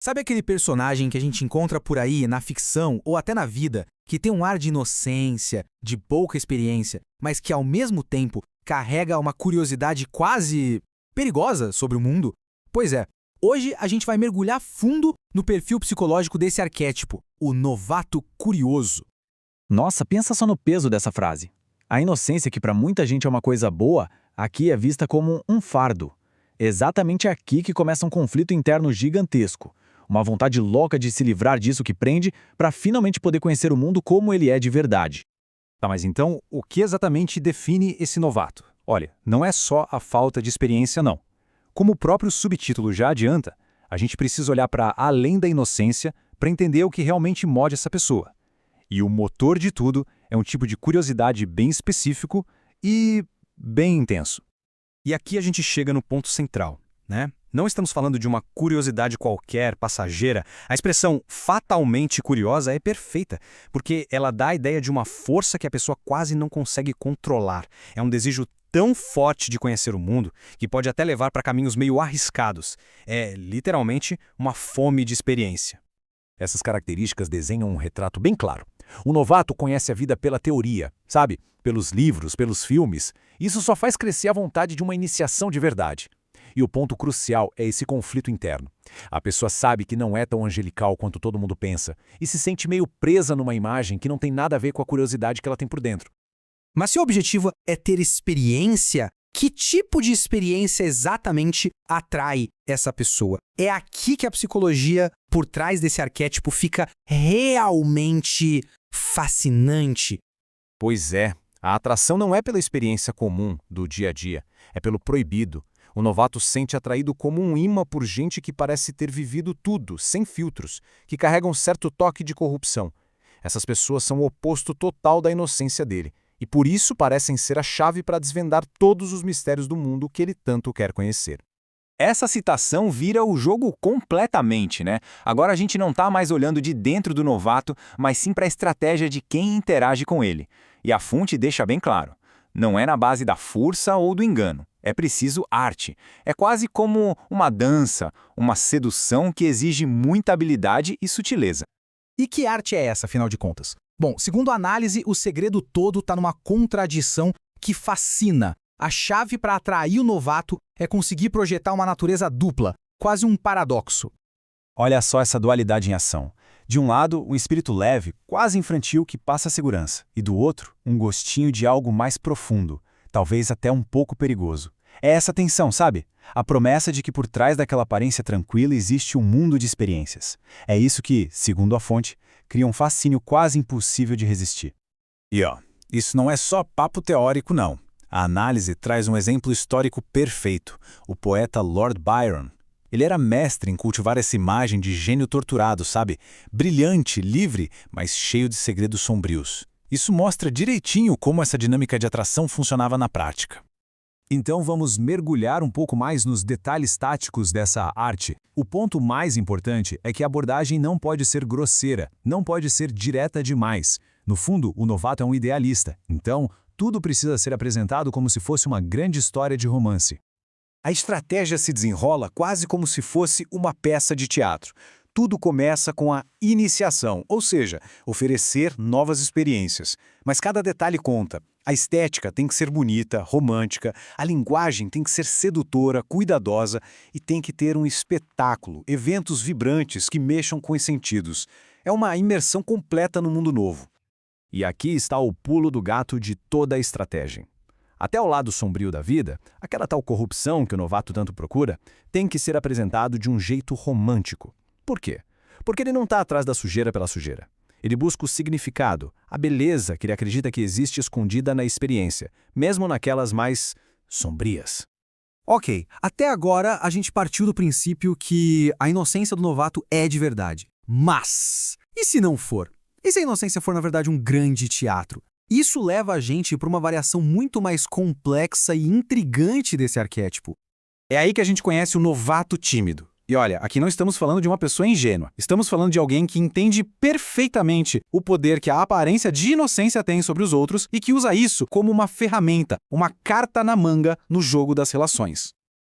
Sabe aquele personagem que a gente encontra por aí na ficção ou até na vida, que tem um ar de inocência, de pouca experiência, mas que ao mesmo tempo carrega uma curiosidade quase perigosa sobre o mundo? Pois é, hoje a gente vai mergulhar fundo no perfil psicológico desse arquétipo, o novato curioso. Nossa, pensa só no peso dessa frase. A inocência, que para muita gente é uma coisa boa, aqui é vista como um fardo. Exatamente aqui que começa um conflito interno gigantesco. Uma vontade louca de se livrar disso que prende para finalmente poder conhecer o mundo como ele é de verdade. Tá, mas então, o que exatamente define esse novato? Olha, não é só a falta de experiência, não. Como o próprio subtítulo já adianta, a gente precisa olhar para além da inocência para entender o que realmente move essa pessoa. E o motor de tudo é um tipo de curiosidade bem específico e bem intenso. E aqui a gente chega no ponto central, né? Não estamos falando de uma curiosidade qualquer, passageira. A expressão fatalmente curiosa é perfeita, porque ela dá a ideia de uma força que a pessoa quase não consegue controlar. É um desejo tão forte de conhecer o mundo que pode até levar para caminhos meio arriscados. É literalmente uma fome de experiência. Essas características desenham um retrato bem claro. O novato conhece a vida pela teoria, sabe? Pelos livros, pelos filmes. Isso só faz crescer a vontade de uma iniciação de verdade. E o ponto crucial é esse conflito interno. A pessoa sabe que não é tão angelical quanto todo mundo pensa e se sente meio presa numa imagem que não tem nada a ver com a curiosidade que ela tem por dentro. Mas se o objetivo é ter experiência, que tipo de experiência exatamente atrai essa pessoa? É aqui que a psicologia por trás desse arquétipo fica realmente fascinante. Pois é, a atração não é pela experiência comum do dia a dia, é pelo proibido. O novato se sente atraído como um imã por gente que parece ter vivido tudo, sem filtros, que carrega um certo toque de corrupção. Essas pessoas são o oposto total da inocência dele, e por isso parecem ser a chave para desvendar todos os mistérios do mundo que ele tanto quer conhecer. Essa citação vira o jogo completamente, né? Agora a gente não está mais olhando de dentro do novato, mas sim para a estratégia de quem interage com ele. E a fonte deixa bem claro. Não é na base da força ou do engano. É preciso arte. É quase como uma dança, uma sedução que exige muita habilidade e sutileza. E que arte é essa, afinal de contas? Bom, segundo a análise, o segredo todo está numa contradição que fascina. A chave para atrair o novato é conseguir projetar uma natureza dupla, quase um paradoxo. Olha só essa dualidade em ação. De um lado, um espírito leve, quase infantil que passa segurança, e do outro, um gostinho de algo mais profundo, talvez até um pouco perigoso. É essa tensão, sabe? A promessa de que por trás daquela aparência tranquila existe um mundo de experiências. É isso que, segundo a fonte, cria um fascínio quase impossível de resistir. E isso não é só papo teórico, não. A análise traz um exemplo histórico perfeito, o poeta Lord Byron. Ele era mestre em cultivar essa imagem de gênio torturado, sabe? Brilhante, livre, mas cheio de segredos sombrios. Isso mostra direitinho como essa dinâmica de atração funcionava na prática. Então vamos mergulhar um pouco mais nos detalhes táticos dessa arte. O ponto mais importante é que a abordagem não pode ser grosseira, não pode ser direta demais. No fundo, o novato é um idealista, então tudo precisa ser apresentado como se fosse uma grande história de romance. A estratégia se desenrola quase como se fosse uma peça de teatro. Tudo começa com a iniciação, ou seja, oferecer novas experiências. Mas cada detalhe conta. A estética tem que ser bonita, romântica, a linguagem tem que ser sedutora, cuidadosa e tem que ter um espetáculo, eventos vibrantes que mexam com os sentidos. É uma imersão completa no mundo novo. E aqui está o pulo do gato de toda a estratégia. Até o lado sombrio da vida, aquela tal corrupção que o novato tanto procura, tem que ser apresentado de um jeito romântico. Por quê? Porque ele não está atrás da sujeira pela sujeira. Ele busca o significado, a beleza que ele acredita que existe escondida na experiência, mesmo naquelas mais sombrias. Ok, até agora a gente partiu do princípio que a inocência do novato é de verdade. Mas, e se não for? E se a inocência for, na verdade, um grande teatro? Isso leva a gente para uma variação muito mais complexa e intrigante desse arquétipo. É aí que a gente conhece o novato tímido. E olha, aqui não estamos falando de uma pessoa ingênua. Estamos falando de alguém que entende perfeitamente o poder que a aparência de inocência tem sobre os outros e que usa isso como uma ferramenta, uma carta na manga no jogo das relações.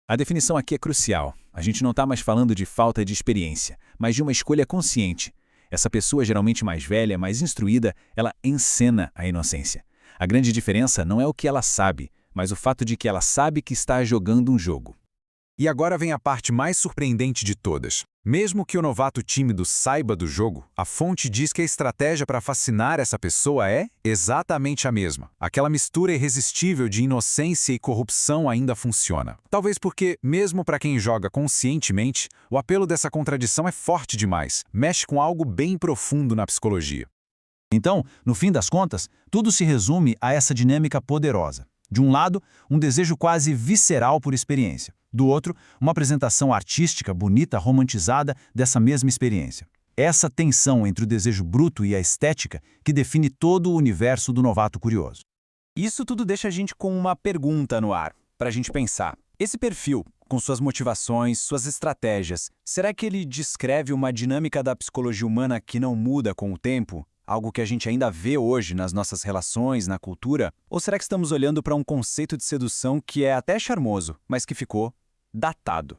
A definição aqui é crucial. A gente não está mais falando de falta de experiência, mas de uma escolha consciente. Essa pessoa, geralmente mais velha, mais instruída, ela encena a inocência. A grande diferença não é o que ela sabe, mas o fato de que ela sabe que está jogando um jogo. E agora vem a parte mais surpreendente de todas. Mesmo que o novato tímido saiba do jogo, a fonte diz que a estratégia para fascinar essa pessoa é exatamente a mesma. Aquela mistura irresistível de inocência e corrupção ainda funciona. Talvez porque, mesmo para quem joga conscientemente, o apelo dessa contradição é forte demais, mexe com algo bem profundo na psicologia. Então, no fim das contas, tudo se resume a essa dinâmica poderosa. De um lado, um desejo quase visceral por experiência. Do outro, uma apresentação artística, bonita, romantizada dessa mesma experiência. Essa tensão entre o desejo bruto e a estética que define todo o universo do novato curioso. Isso tudo deixa a gente com uma pergunta no ar, para a gente pensar. Esse perfil, com suas motivações, suas estratégias, será que ele descreve uma dinâmica da psicologia humana que não muda com o tempo? Algo que a gente ainda vê hoje nas nossas relações, na cultura? Ou será que estamos olhando para um conceito de sedução que é até charmoso, mas que ficou datado?